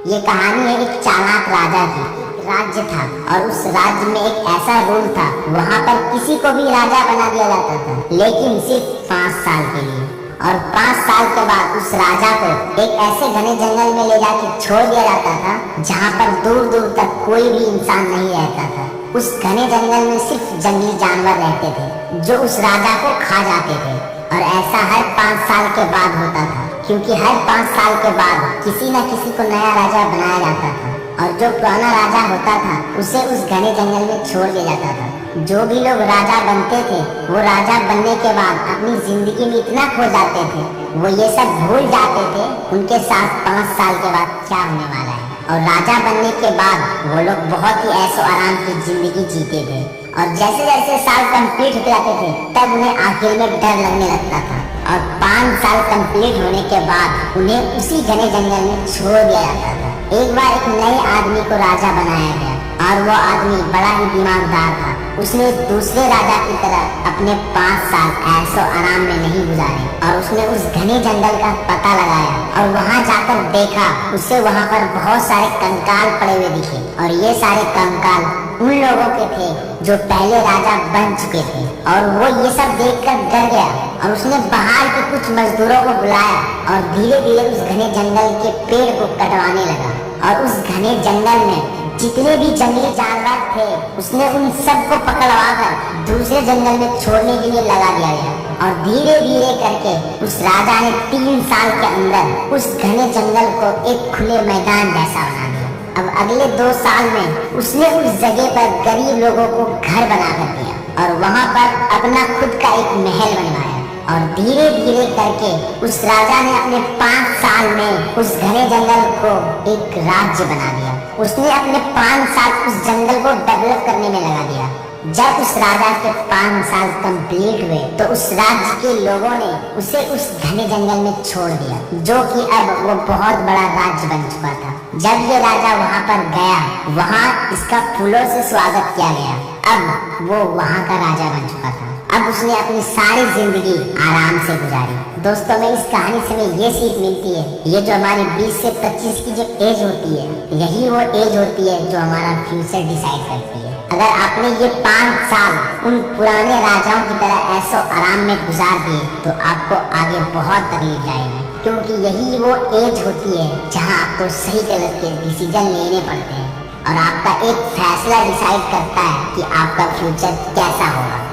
ये कहानी है एक चालाक राजा की। राज्य था और उस राज्य में एक ऐसा रूल था, वहाँ पर किसी को भी राजा बना दिया जाता था, लेकिन सिर्फ 5 साल के लिए। और 5 साल के बाद उस राजा को एक ऐसे घने जंगल में ले जाके छोड़ दिया जाता था जहाँ पर दूर दूर तक कोई भी इंसान नहीं रहता था। उस घने जंगल में सिर्फ जंगली जानवर रहते थे जो उस राजा को खा जाते थे। और ऐसा हर 5 साल के बाद होता था, क्योंकि हर 5 साल के बाद किसी न किसी को नया राजा बनाया जाता था और जो पुराना राजा होता था उसे उस घने जंगल में छोड़ दिया जाता था। जो भी लोग राजा बनते थे वो राजा बनने के बाद अपनी जिंदगी में इतना खो जाते थे, वो ये सब भूल जाते थे उनके साथ 5 साल के बाद क्या होने वाला है। और राजा बनने के बाद वो लोग बहुत ही ऐशो आराम की जिंदगी जीते थे। और जैसे जैसे साल कंप्लीट होते जाते थे तब उन्हें आखिर में डर लगने लगता था। और 5 साल कंप्लीट होने के बाद उन्हें उसी घने जंगल में छोड़ दिया जाता था। एक बार एक नए आदमी को राजा बनाया गया और वो आदमी बड़ा ही दिमागदार था। उसने दूसरे राजा की तरह अपने 5 साल ऐशो आराम में नहीं गुजारे और उसने उस घने जंगल का पता लगाया और वहाँ जाकर देखा, उसे वहाँ पर बहुत सारे कंकाल पड़े हुए दिखे। और ये सारे कंकाल उन लोगों के थे जो पहले राजा बन चुके थे। और वो ये सब देखकर डर गया और उसने बाहर के कुछ मजदूरों को बुलाया और धीरे धीरे उस घने जंगल के पेड़ को कटवाने लगा। और उस घने जंगल में जितने भी जंगली जानवर थे उसने उन सबको पकड़वा कर दूसरे जंगल में छोड़ने के लिए लगा दिया गया। और धीरे धीरे करके उस राजा ने 3 साल के अंदर उस घने जंगल को एक खुले मैदान जैसा बना दिया। अब अगले 2 साल में उसने उस जगह पर गरीब लोगों को घर बना कर दिया और वहाँ पर अपना खुद का एक महल बनवाया। और धीरे धीरे करके उस राजा ने अपने 5 साल में उस घने जंगल को एक राज्य बना दिया। उसने अपने 5 साल उस जंगल को डेवलप करने में लगा दिया। जब उस राजा के 5 साल कंप्लीट हुए तो उस राज्य के लोगों ने उसे उस घने जंगल में छोड़ दिया, जो कि अब वो बहुत बड़ा राज्य बन चुका था। जब ये राजा वहाँ पर गया, वहाँ इसका फूलों से स्वागत किया गया। अब वो वहाँ का राजा बन चुका था। अब उसने अपनी सारी जिंदगी आराम से गुजारी। दोस्तों, में इस कहानी से हमें ये सीख मिलती है, ये जो हमारी 20 से 25 की जो एज होती है, यही वो एज होती है जो हमारा फ्यूचर डिसाइड करती है। अगर आपने ये 5 साल उन पुराने राजाओं की तरह ऐशो आराम में गुजार दिए तो आपको आगे बहुत तकलीफ आएगी, क्योंकि यही वो एज होती है जहाँ आपको सही गलत के डिसीजन लेने पड़ते हैं और आपका एक फैसला डिसाइड करता है कि आपका फ्यूचर कैसा होगा।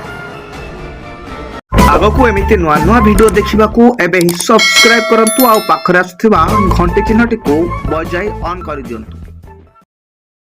आगको एमिति नुआ नुआ वीडियो देखिबाकू एबे ही सब्सक्राइब करंतु आ पाखरे आसुथिबा घंटी चिन्हटी को बजाई ऑन कर दियंतु।